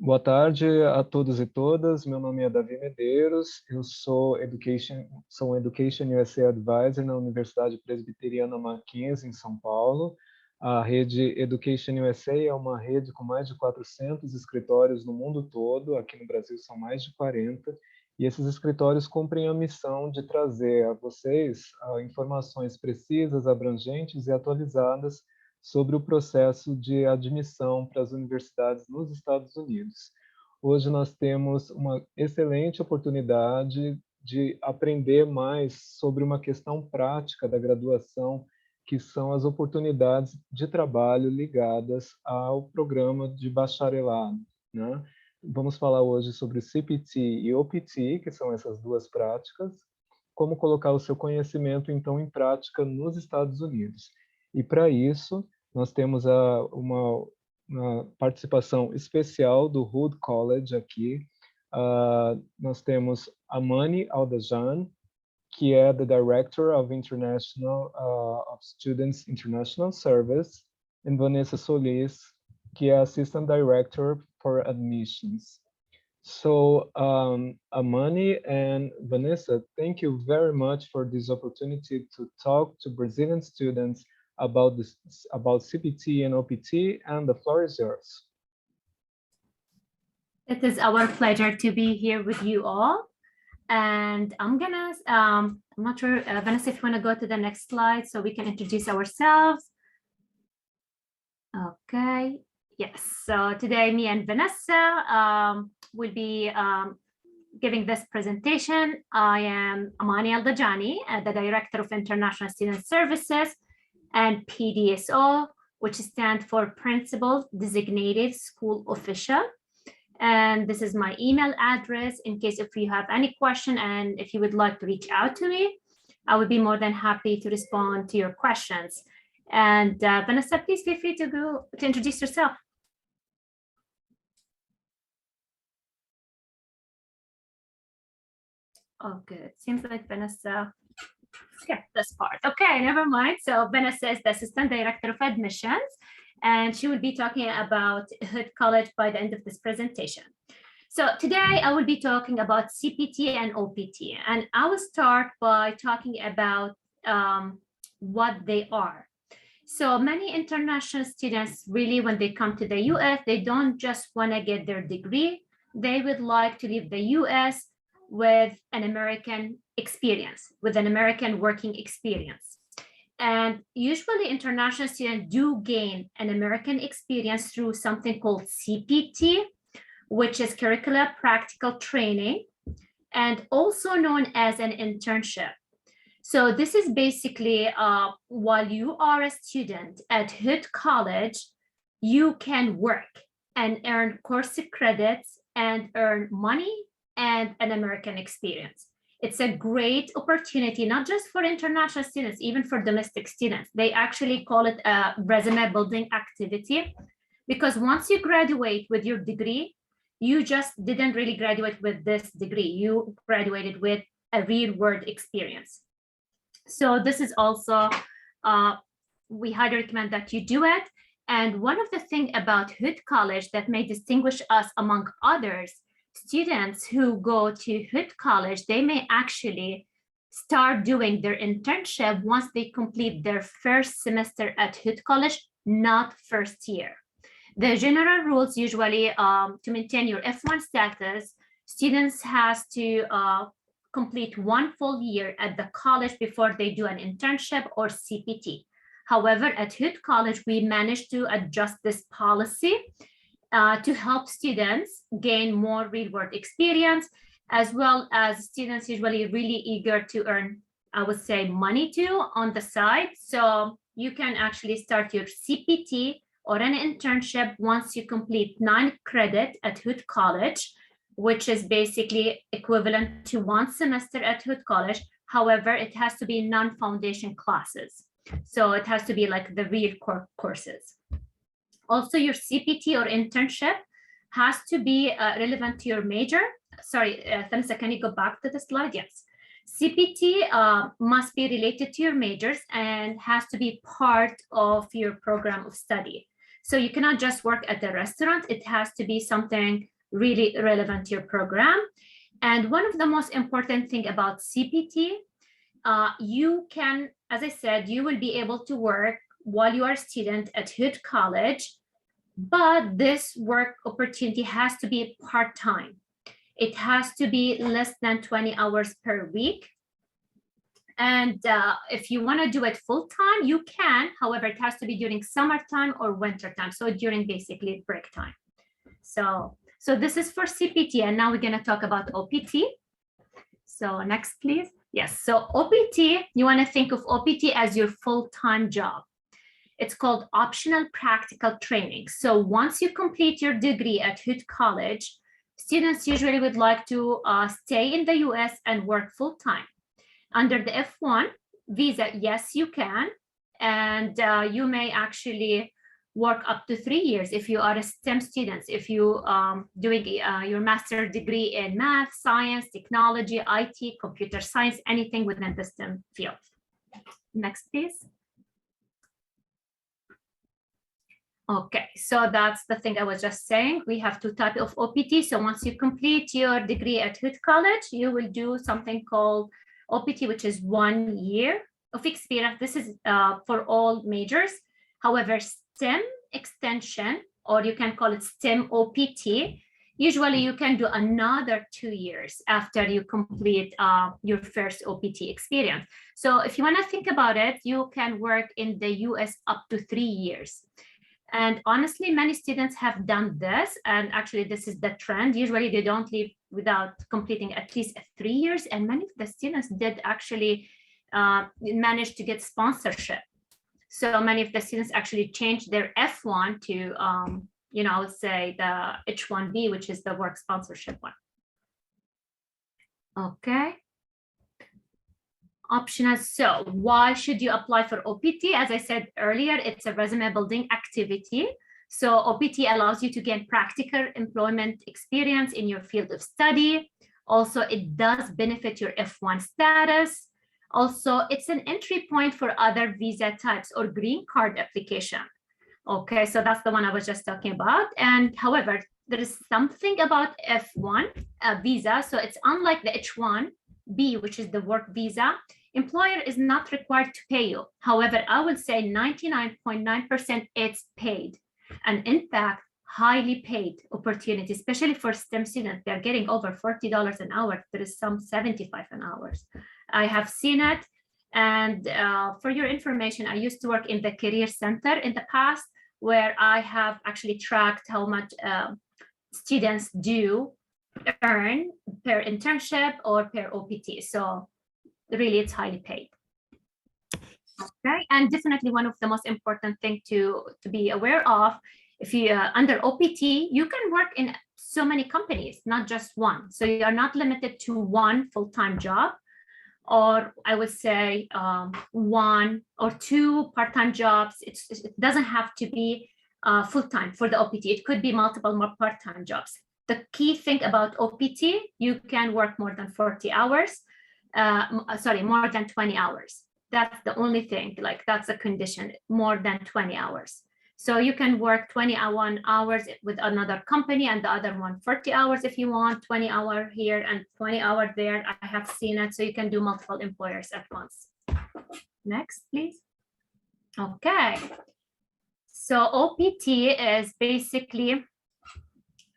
Boa tarde a todos e todas. Meu nome é Davi Medeiros. Eu sou um EducationUSA Advisor na Universidade Presbiteriana Mackenzie, em São Paulo. A rede EducationUSA é uma rede com mais de 400 escritórios no mundo todo. Aqui no Brasil são mais de 40. E esses escritórios cumprem a missão de trazer a vocês informações precisas, abrangentes e atualizadas sobre o processo de admissão para as universidades nos Estados Unidos. Hoje nós temos uma excelente oportunidade de aprender mais sobre uma questão prática da graduação, que são as oportunidades de trabalho ligadas ao programa de bacharelado, né? Vamos falar hoje sobre Cpt e Opt, que são essas duas práticas, como colocar o seu conhecimento, então, em prática nos Estados Unidos. E, para isso, nós temos uma participação especial do Hood College aqui. Nós temos Amani Aldajan, que é the Director of of Students International Service, e Vanessa Solis, que é Assistant Director for Admissions. So, Amani and Vanessa, thank you very much for this opportunity to talk to Brazilian students about Cpt and Opt, and the floor is yours. It is our pleasure to be here with you all. And I'm gonna, I'm not sure, Vanessa, if you wanna go to the next slide so we can introduce ourselves. Okay, yes, so today me and Vanessa will be giving this presentation. I am Amani Aldajani, the Director of International Student Services and PDSO, which stands for Principal Designated School Official. And this is my email address in case if you have any question and if you would like to reach out to me, I would be more than happy to respond to your questions. And Vanessa, please feel free to introduce yourself. Oh, good. Seems like Vanessa skipped this part. Okay, never mind. So Vanessa is the Assistant Director of Admissions, and she will be talking about Hood College by the end of this presentation. So today I will be talking about Cpt and Opt, and I will start by talking about what they are. So many international students really, when they come to the US, they don't just want to get their degree. They would like to leave the US with an American experience, with an American working experience. And usually international students do gain an American experience through something called Cpt, which is Curricular Practical Training, and also known as an internship. So this is basically while you are a student at Hood College, you can work and earn course credits and earn money and an American experience. It's a great opportunity, not just for international students, even for domestic students. They actually call it a resume building activity, because once you graduate with your degree, you just didn't really graduate with this degree. You graduated with a real world experience. So this is also, we highly recommend that you do it. And one of the things about Hood College that may distinguish us among others, students who go to Hood College, they may actually start doing their internship once they complete their first semester at Hood College, not first year. The general rules usually to maintain your F1 status, students has to complete 1 full year at the college before they do an internship or Cpt. However, at Hood College, we managed to adjust this policy to help students gain more real-world experience, as well as students usually really eager to earn, I would say, money too on the side. So you can actually start your Cpt or an internship once you complete 9 credits at Hood College, which is basically equivalent to 1 semester at Hood College. However, it has to be non-foundation classes. So it has to be like the real core courses. Also, your Cpt or internship has to be relevant to your major. Sorry, Vanessa, can you go back to the slide? Yes. Cpt must be related to your majors and has to be part of your program of study. So you cannot just work at the restaurant. It has to be something really relevant to your program. And one of the most important thing about CPT, you can, as I said, you will be able to work while you are a student at Hood College, but this work opportunity has to be part-time. It has to be less than 20 hours per week. And if you want to do it full-time, you can. However, it has to be during summertime or wintertime, so during basically break time. So this is for CPT, and now we're going to talk about OPT. So next, please. Yes, so OPT, you want to think of OPT as your full-time job. It's called optional practical training. So once you complete your degree at Hood College, students usually would like to stay in the US and work full-time. Under the F1 visa, yes, you can. And you may actually work up to 3 years if you are a STEM student, if you doing your master's degree in math, science, technology, IT, computer science, anything within the STEM field. Next, please. Okay, so that's the thing I was just saying. We have two types of OPT. So once you complete your degree at Hood College, you will do something called OPT, which is 1 year of experience. This is for all majors. However, STEM extension, or you can call it STEM OPT, usually you can do another 2 years after you complete your first OPT experience. So if you want to think about it, you can work in the US up to 3 years. And honestly, many students have done this, and actually this is the trend. Usually they don't leave without completing at least 3 years, and many of the students did actually manage to get sponsorship. So many of the students actually changed their F1 to, you know, say the H1B, which is the work sponsorship one. Okay. Optional. So why should you apply for OPT? As I said earlier, it's a resume building activity. So OPT allows you to gain practical employment experience in your field of study. Also, it does benefit your F1 status. Also, it's an entry point for other visa types or green card application. Okay, so that's the one I was just talking about. And however, there is something about F1 visa. So it's unlike the H1B, which is the work visa. Employer is not required to pay you. However, I would say 99.9% it's paid. And in fact, highly paid opportunity, especially for STEM students. They're getting over $40 an hour. There is some 75 an hour. I have seen it. And for your information, I used to work in the Career Center in the past, where I have actually tracked how much students do earn per internship or per OPT. So really, it's highly paid. Okay, and definitely one of the most important thing to be aware of, if you under OPT, you can work in so many companies, not just one. So you are not limited to one full-time job, or I would say 1 or 2 part-time jobs. It doesn't have to be full-time for the OPT. It could be multiple more part-time jobs. The key thing about OPT, you can work more than 40 hours. More than 20 hours. That's the only thing, like that's a condition, more than 20 hours. So you can work 21 hours with another company and the other one 40 hours if you want, 20 hours here and 20 hours there. I have seen it. So you can do multiple employers at once. Next, please. Okay. So OPT is basically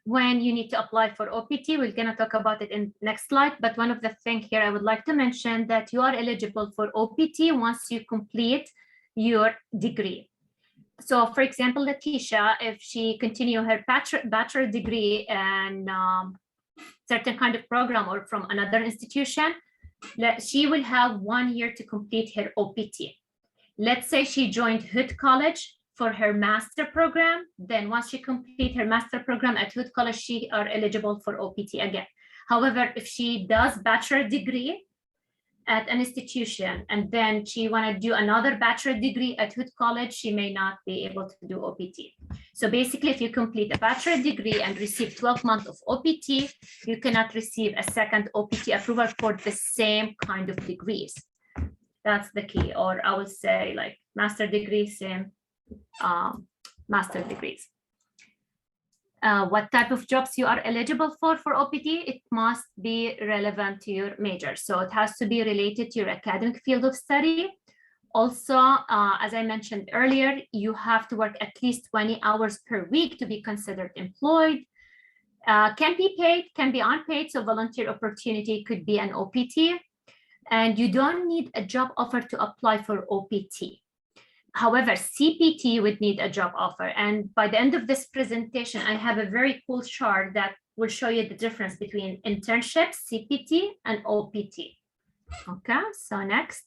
when you need to apply for OPT. We're going to talk about it in next slide. But one of the things here I would like to mention that you are eligible for OPT once you complete your degree. So for example, Letitia, if she continue her bachelor degree in certain kind of program or from another institution, she will have 1 year to complete her OPT. Let's say she joined Hood College for her master program, then once she complete her master program at Hood College, she are eligible for OPT again. However, if she does bachelor degree at an institution and then she want to do another bachelor degree at Hood College, she may not be able to do OPT. So basically, if you complete a bachelor degree and receive 12 months of OPT, you cannot receive a second OPT approval for the same kind of degrees. That's the key, or I would say like master degree, same master's degrees. What type of jobs you are eligible for OPT? It must be relevant to your major. So it has to be related to your academic field of study. Also, as I mentioned earlier, you have to work at least 20 hours per week to be considered employed. Can be paid, can be unpaid, so volunteer opportunity could be an OPT. And you don't need a job offer to apply for OPT. However, CPT would need a job offer. And by the end of this presentation, I have a very cool chart that will show you the difference between internship, CPT, and OPT. Okay, so next.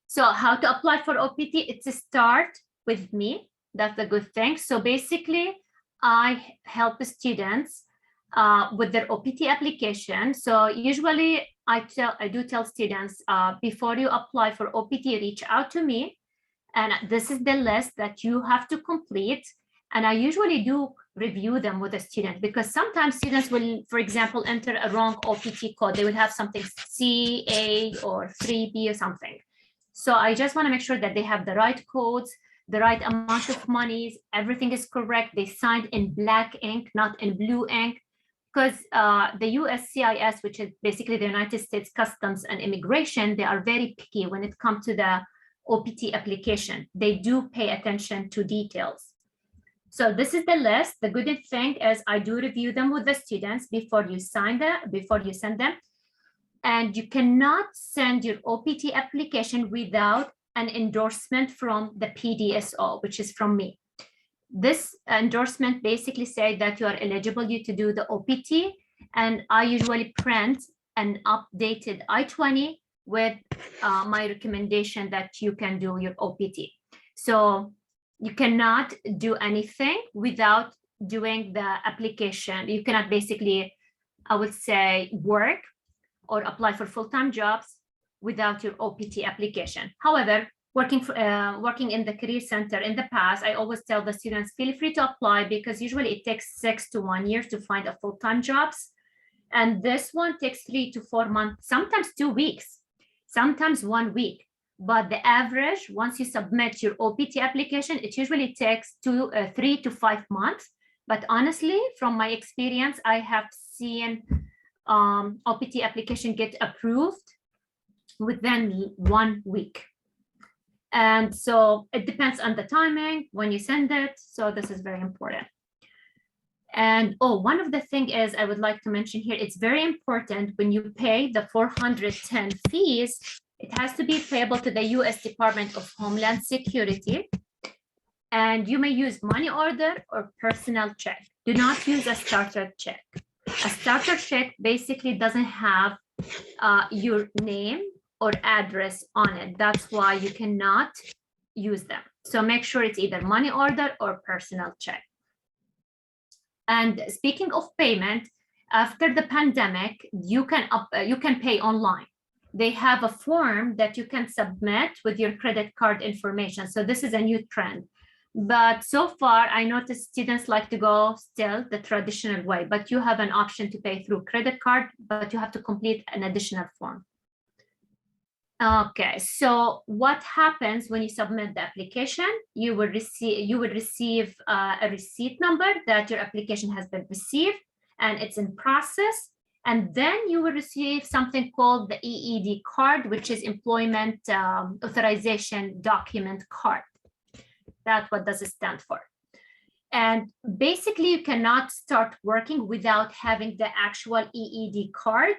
So how to apply for OPT? It's a start with me. That's a good thing. So basically, I help students with their OPT application. So usually I do tell students before you apply for OPT, reach out to me. And this is the list that you have to complete. And I usually do review them with a student because sometimes students will, for example, enter a wrong OPT code. They will have something CA or 3B or something. So I just want to make sure that they have the right codes, the right amount of monies, everything is correct. They signed in black ink, not in blue ink. Because the USCIS, which is basically the United States Customs and Immigration, they are very picky when it comes to the OPT application. They do pay attention to details. So this is the list. The good thing is I do review them with the students before you send them. And you cannot send your OPT application without an endorsement from the PDSO, which is from me. This endorsement basically says that you are eligible to do the OPT, and I usually print an updated I-20 with my recommendation that you can do your OPT. So you cannot do anything without doing the application. You cannot basically, I would say, work or apply for full-time jobs without your OPT application. However, working in the Career Center in the past, I always tell the students, feel free to apply because usually it takes 6 to 1 year to find a full-time jobs. And this one takes 3 to 4 months, sometimes 2 weeks, sometimes 1 week. But the average, once you submit your OPT application, it usually takes 3 to 5 months. But honestly, from my experience, I have seen OPT application get approved within 1 week. And so it depends on the timing when you send it. So this is very important. And one of the things is I would like to mention here, it's very important when you pay the 410 fees, it has to be payable to the US Department of Homeland Security. And you may use money order or personal check. Do not use a starter check. A starter check basically doesn't have your name or address on it. That's why you cannot use them. So make sure it's either money order or personal check. And speaking of payment, after the pandemic, you can pay online. They have a form that you can submit with your credit card information. So this is a new trend. But so far, I noticed students like to go still the traditional way, but you have an option to pay through credit card, but you have to complete an additional form. Okay, so what happens when you submit the application? You will receive a receipt number that your application has been received and it's in process. And then you will receive something called the EED card, which is Employment Authorization Document Card. That's what does it stand for. And basically, you cannot start working without having the actual EED card.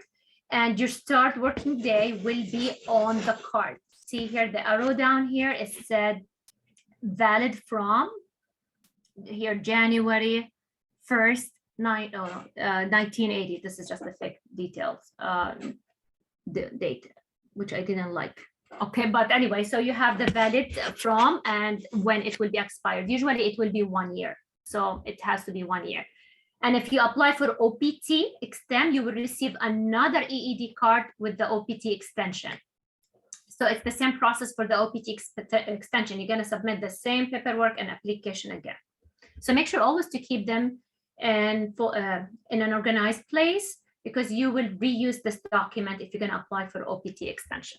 And your start working day will be on the card. See here, the arrow down here, it said valid from here, January 1st, 1980. This is just the fake details, the date, which I didn't like. Okay, but anyway, so you have the valid from and when it will be expired. Usually it will be 1 year. So it has to be 1 year. And if you apply for OPT extend, you will receive another EED card with the OPT extension. So it's the same process for the OPT extension. You're going to submit the same paperwork and application again. So make sure always to keep them in an organized place because you will reuse this document if you're going to apply for OPT extension.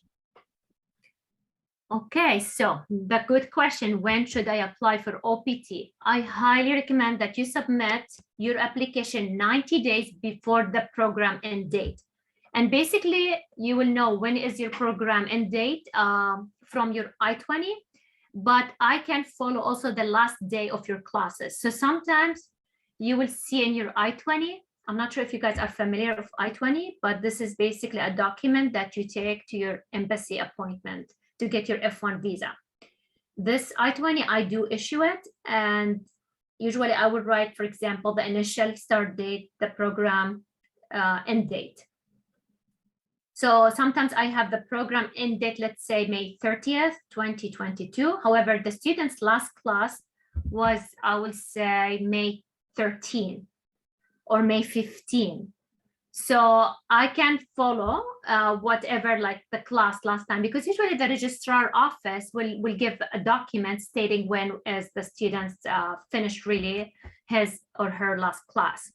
Okay, so the good question, when should I apply for OPT? I highly recommend that you submit your application 90 days before the program end date. And basically, you will know when is your program end date from your I-20, but I can follow also the last day of your classes. So sometimes you will see in your I-20, I'm not sure if you guys are familiar with I-20, but this is basically a document that you take to your embassy appointment to get your F1 visa. This I-20, I do issue it, and usually I would write, for example, the initial start date, the program end date. So sometimes I have the program end date, let's say May 30th, 2022. However, the student's last class was, I will say, May 13 or May 15. So I can follow whatever like the class last time, because usually the registrar office will give a document stating when is the students finished really his or her last class.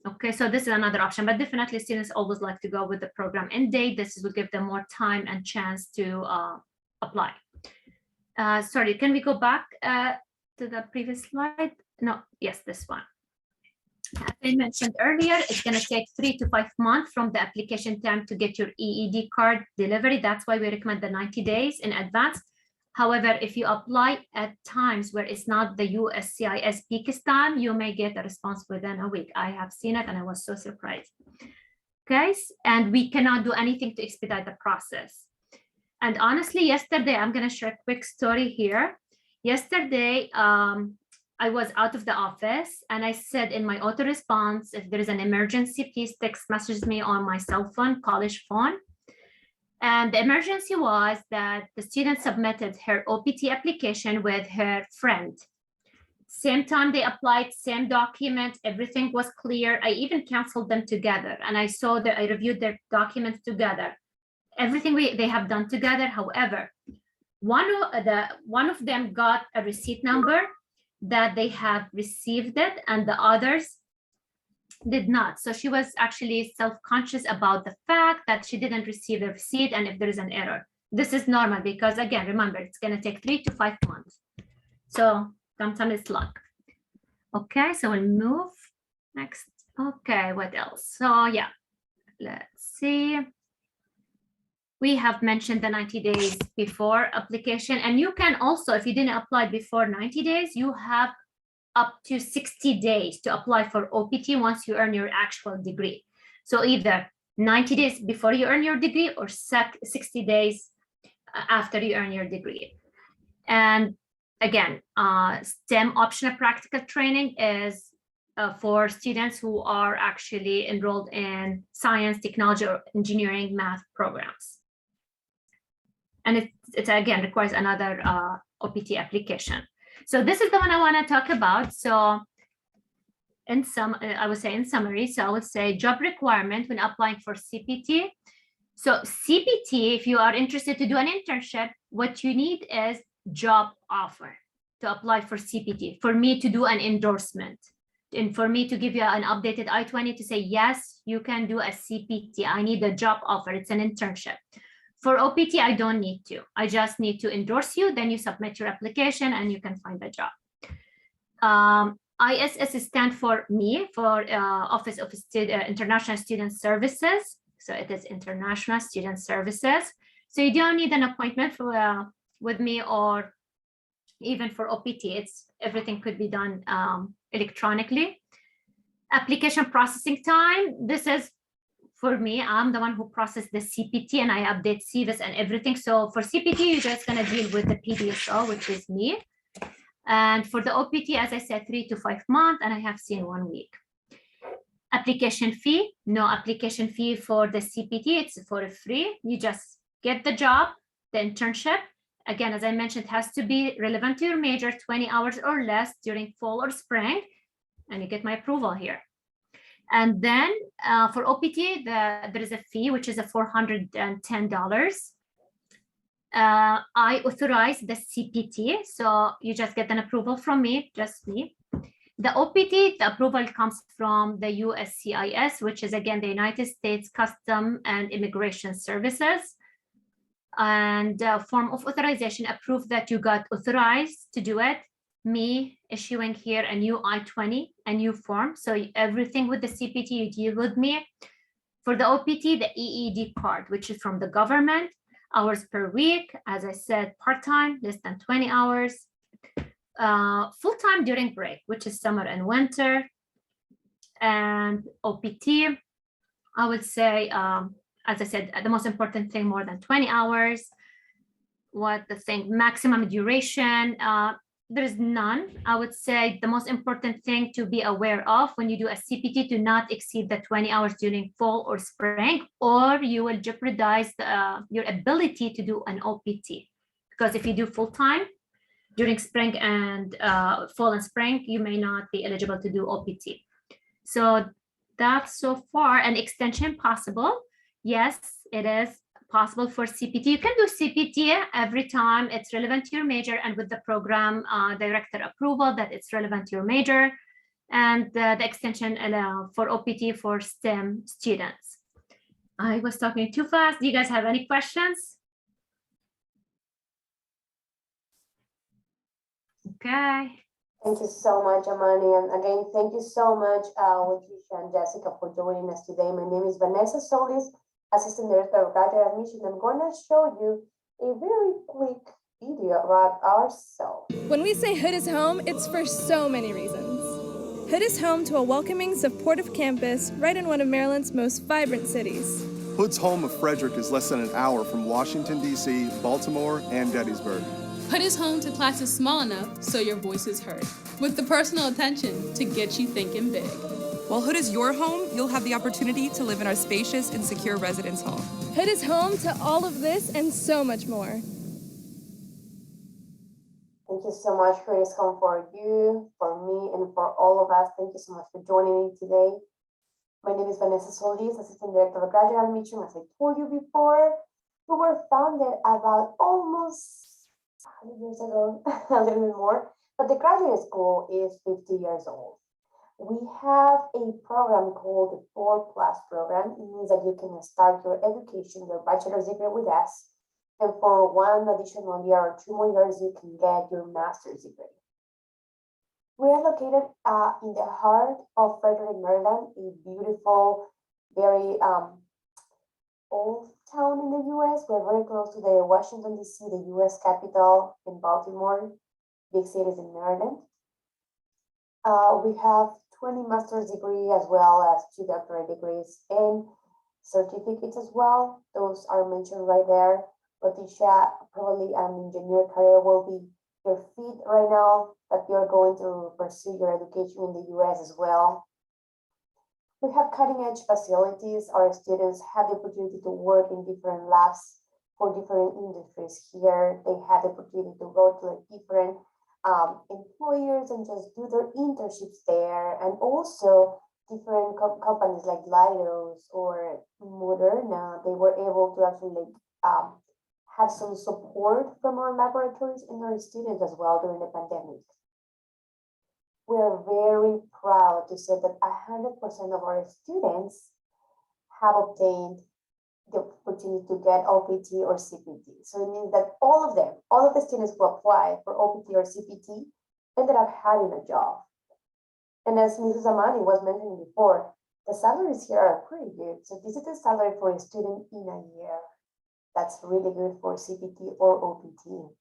Okay, so this is another option, but definitely students always like to go with the program end date. This will give them more time and chance to apply. Sorry, can we go back to the previous slide? No, yes, this one. As I mentioned earlier, it's going to take 3 to 5 months from the application time to get your EED card delivery. That's why we recommend the 90 days in advance. However, if you apply at times where it's not the USCIS peak time, you may get a response within a week. I have seen it and I was so surprised. Okay, and we cannot do anything to expedite the process. And honestly, yesterday, I'm going to share a quick story here. Yesterday, I was out of the office and I said in my auto response, if there is an emergency, please text message me on my cell phone, college phone. And the emergency was that the student submitted her OPT application with her friend. Same time they applied, same document, everything was clear. I even canceled them together and I saw that I reviewed their documents together. Everything they have done together. However, one of them got a receipt number that they have received it and the others did not. So she was actually self-conscious about the fact that she didn't receive the receipt and if there is an error. This is normal because again, remember, it's going to take 3 to 5 months. So sometimes it's luck. Okay, so we'll move next. Okay, what else? So yeah, let's see. We have mentioned the 90 days before application, and you can also, if you didn't apply before 90 days, you have up to 60 days to apply for OPT once you earn your actual degree. So either 90 days before you earn your degree or 60 days after you earn your degree. And again, STEM optional practical training is for students who are actually enrolled in science, technology, or engineering, math programs. And it again requires another OPT application. So this is the one I want to talk about. So in some, I would say in summary, so I would say job requirement when applying for CPT. So CPT, if you are interested to do an internship, what you need is job offer to apply for CPT, for me to do an endorsement, and for me to give you an updated I-20 to say, yes, you can do a CPT. I need a job offer. It's an internship. For OPT, I don't need to. I just need to endorse you. Then you submit your application and you can find the job. ISS stands for me, for Office of International Student Services. So it is International Student Services. So you don't need an appointment for, with me or even for OPT. Everything could be done electronically. Application processing time. This is for me, I'm the one who processed the CPT and I update CVIS and everything. So for CPT, you're just going to deal with the PDSO, which is me. And for the OPT, as I said, 3 to 5 months, and I have seen 1 week. Application fee, no application fee for the CPT. It's for free. You just get the job, the internship. Again, as I mentioned, it has to be relevant to your major, 20 hours or less during fall or spring, and you get my approval here. And then for OPT, there is a fee, which is a $410. I authorize the CPT, so you just get an approval from me, just me. The OPT, the approval comes from the USCIS, which is again the United States Customs and Immigration Services. And form of authorization, a proof that you got authorized to do it. Me issuing here a new I-20, a new form. So everything with the CPT, you deal with me. For the OPT, the EED card, which is from the government, hours per week. As I said, part-time, less than 20 hours. Full-time during break, which is summer and winter. And OPT, I would say, as I said, the most important thing, more than 20 hours. What the thing, maximum duration, there's none. I would say the most important thing to be aware of when you do a CPT, to not exceed the 20 hours during fall or spring, or you will jeopardize your ability to do an OPT. Because if you do full-time during spring and fall and spring, you may not be eligible to do OPT. So that's so far. An extension possible. Yes, it is possible for CPT. You can do CPT every time it's relevant to your major and with the program director approval that it's relevant to your major, and the extension for OPT for STEM students. I was talking too fast. Do you guys have any questions? Okay. Thank you so much, Amani. And again, thank you so much, Leticia and Jessica, for joining us today. My name is Vanessa Solis, Assistant Director of Graduate Admission. I'm going to show you a very quick video about ourselves. When we say Hood is home, it's for so many reasons. Hood is home to a welcoming, supportive campus right in one of Maryland's most vibrant cities. Hood's home of Frederick is less than an hour from Washington, D.C., Baltimore, and Gettysburg. Hood is home to classes small enough so your voice is heard, with the personal attention to get you thinking big. While Hood is your home, you'll have the opportunity to live in our spacious and secure residence hall. Hood is home to all of this and so much more. Thank you so much. Hood is home for you, for me, and for all of us. Thank you so much for joining me today. My name is Vanessa Solis, Assistant Director of Graduate Admission. As I told you before, we were founded about almost 100 years ago, a little bit more, but the graduate school is 50 years old. We have a program called the 4+ program. It means that you can start your education, your bachelor's degree with us, and for one additional year or 2 more years, you can get your master's degree. We are located in the heart of Frederick, Maryland, a beautiful, very old town in the U.S. We're very close to the Washington, D.C., the U.S. capital, in Baltimore, big cities in Maryland. We have 20 master's degrees as well as 2 doctorate degrees and certificates as well. Those are mentioned right there. Leticia, probably an engineer career will be your fit right now, that you're going to pursue your education in the U.S. as well. We have cutting-edge facilities. Our students have the opportunity to work in different labs for different industries here. They have the opportunity to go to like different employers and just do their internships there, and also different companies like Leidos or Moderna. They were able to actually have some support from our laboratories and our students as well during the pandemic. We are very proud to say that 100% of our students have obtained the opportunity to get OPT or CPT. So it means that all of the students who applied for OPT or CPT ended up having a job. And as Mrs. Amani was mentioning before, the salaries here are pretty good. So this is the salary for a student in a year. That's really good for CPT or OPT.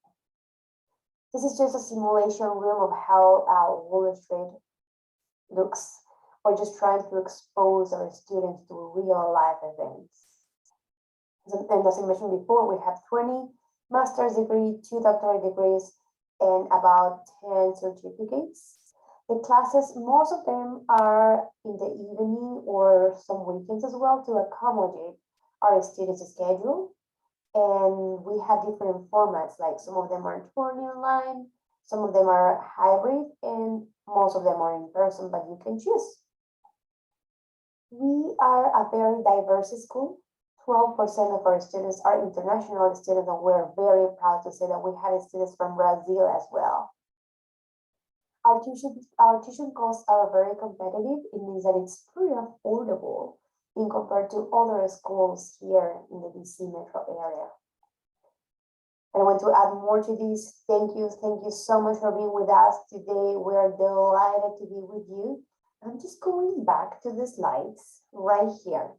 This is just a simulation room of how our Wall Street looks. We're just trying to expose our students to real life events. And as I mentioned before, we have 20 master's degrees, 2 doctorate degrees, and about 10 certificates. The classes, most of them are in the evening or some weekends as well to accommodate our students' schedule. And we have different formats, like some of them are totally online, some of them are hybrid, and most of them are in person, but you can choose. We are a very diverse school. 12% of our students are international students, and we're very proud to say that we have students from Brazil as well. Our tuition costs are very competitive. It means that it's pretty affordable in compared to other schools here in the DC metro area. And I want to add more to this. Thank you so much for being with us today. We are delighted to be with you. I'm just going back to the slides right here.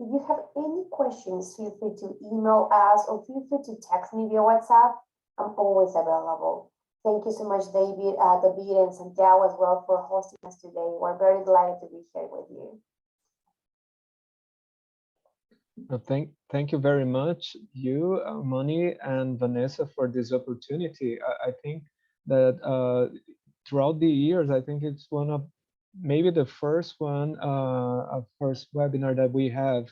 If you have any questions, feel free to email us or feel free to text me via WhatsApp. I'm always available. Thank you so much, David, and Santiago as well for hosting us today. We're very delighted to be here with you. Thank you very much, you, Moni, and Vanessa, for this opportunity. I think that throughout the years, I think it's one of maybe the first one, first webinar that we have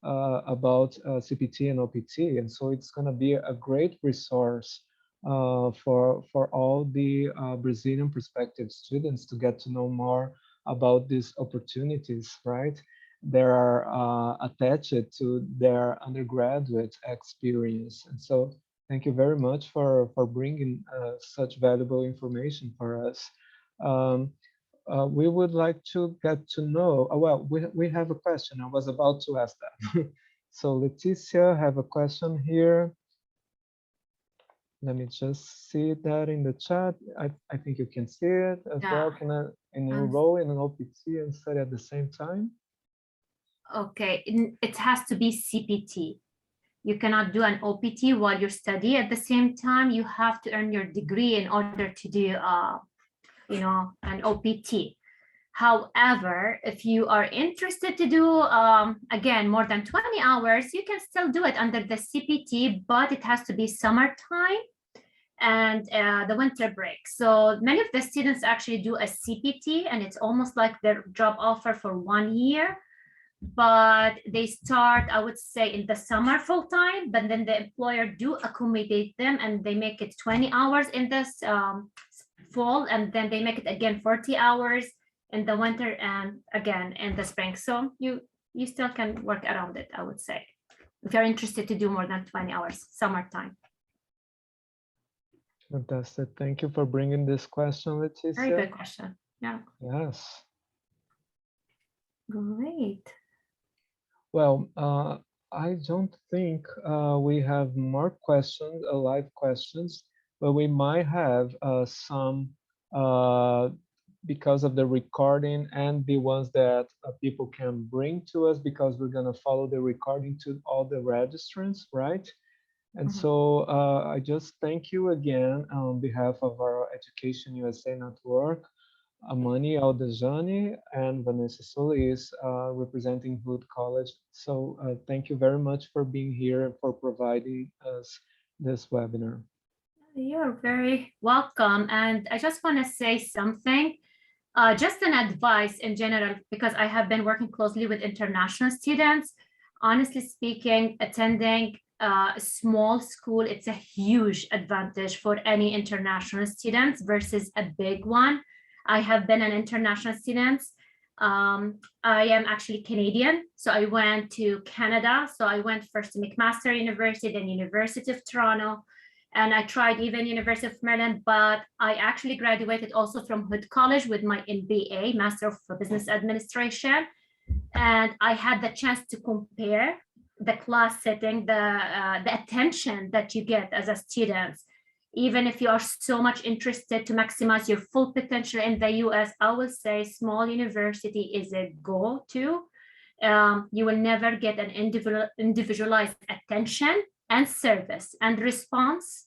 about Cpt and Opt, and so it's going to be a great resource for all the Brazilian prospective students to get to know more about these opportunities, right? They are attached to their undergraduate experience. And so thank you very much for bringing such valuable information for us. We would like to get to know, well, we have a question. I was about to ask that. So Leticia, have a question here. Let me just see that in the chat. I think you can see it as well. Can I enroll in an OPT and study at the same time? Okay, it has to be CPT. You cannot do an OPT while you study at the same time. You have to earn your degree in order to do, an OPT. However, if you are interested to do, again, more than 20 hours, you can still do it under the CPT, but it has to be summertime and the winter break. So many of the students actually do a CPT, and it's almost like their job offer for 1 year. But they start, I would say, in the summer full time, but then the employer do accommodate them and they make it 20 hours in this fall, and then they make it again 40 hours in the winter and again in the spring. So you still can work around it, I would say, if you're interested to do more than 20 hours summertime. Fantastic. Thank you for bringing this question, Leticia. Very good question. Yeah. Yes. Great. Well, I don't think we have more questions, live questions, but we might have some because of the recording and the ones that people can bring to us, because we're going to follow the recording to all the registrants, right? And so I just thank you again on behalf of our Education USA network, Amani Aldejani and Vanessa Solis, representing Hood College. So thank you very much for being here and for providing us this webinar. You're very welcome. And I just want to say something, just an advice in general, because I have been working closely with international students. Honestly speaking, attending a small school, it's a huge advantage for any international students versus a big one. I have been an international student. I am actually Canadian, so I went to Canada. So I went first to McMaster University, then University of Toronto, and I tried even University of Maryland, but I actually graduated also from Hood College with my MBA, Master of Business Administration. And I had the chance to compare the class setting, the attention that you get as a student. Even if you are so much interested to maximize your full potential in the US, I will say small university is a go-to. You will never get an individualized attention and service and response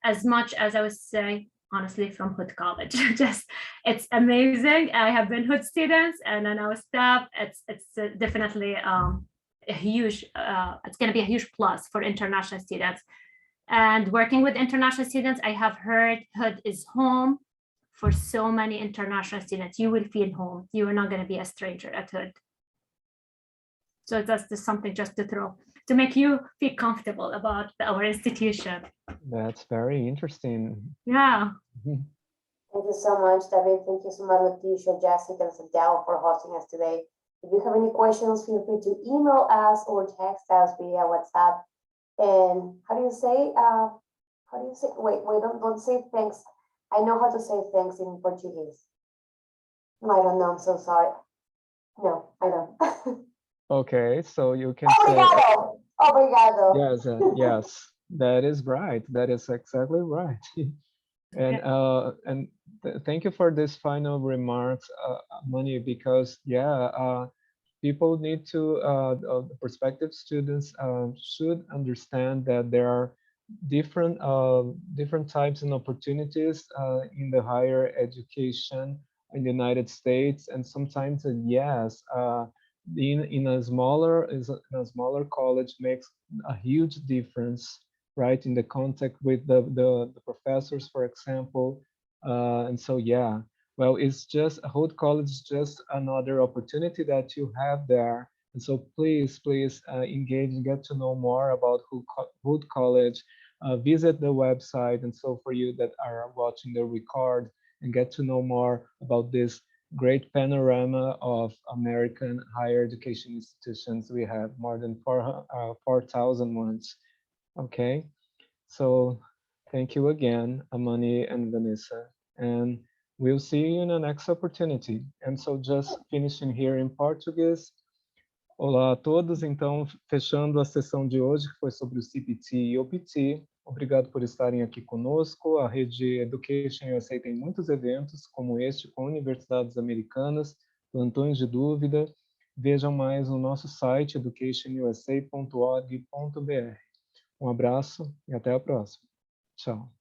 as much as I would say, honestly, from Hood College. Just, it's amazing. I have been Hood students and then our staff, it's definitely a huge, it's going to be a huge plus for international students. And working with international students, I have heard Hood is home for so many international students. You will feel home. You are not going to be a stranger at Hood. So that's just something just to throw, to make you feel comfortable about our institution. That's very interesting. Yeah. Thank you so much, David. Thank you so much, Leticia, Jessica, and Santiago for hosting us today. If you have any questions, feel free to email us or text us via WhatsApp. And how do you say, wait, don't say thanks. I know how to say thanks in Portuguese. No, I don't know, I'm so sorry. No, I don't. Okay, so you can Obrigado. say... Obrigado. Yes, yes. That is right. That is exactly right. And thank you for this final remarks, Mani, because people need to, prospective students should understand that there are different types and opportunities in the higher education in the United States, and sometimes in a smaller college makes a huge difference, right, in the contact with the professors, for example. And so well, it's just Hood College is just another opportunity that you have there. And so please engage and get to know more about Hood College. Visit the website, and so for you that are watching the record, and get to know more about this great panorama of American higher education institutions. We have more than 4,000 ones. Okay, so thank you again, Amani and Vanessa, and we'll see you in the next opportunity. And so just finishing here in Portuguese. Olá a todos, então fechando a sessão de hoje, que foi sobre o Cpt e Opt. Obrigado por estarem aqui conosco. A rede EducationUSA tem muitos eventos como este com universidades americanas, plantões de dúvida. Vejam mais no nosso site educationusa.org.br. Um abraço e até a próxima. Tchau.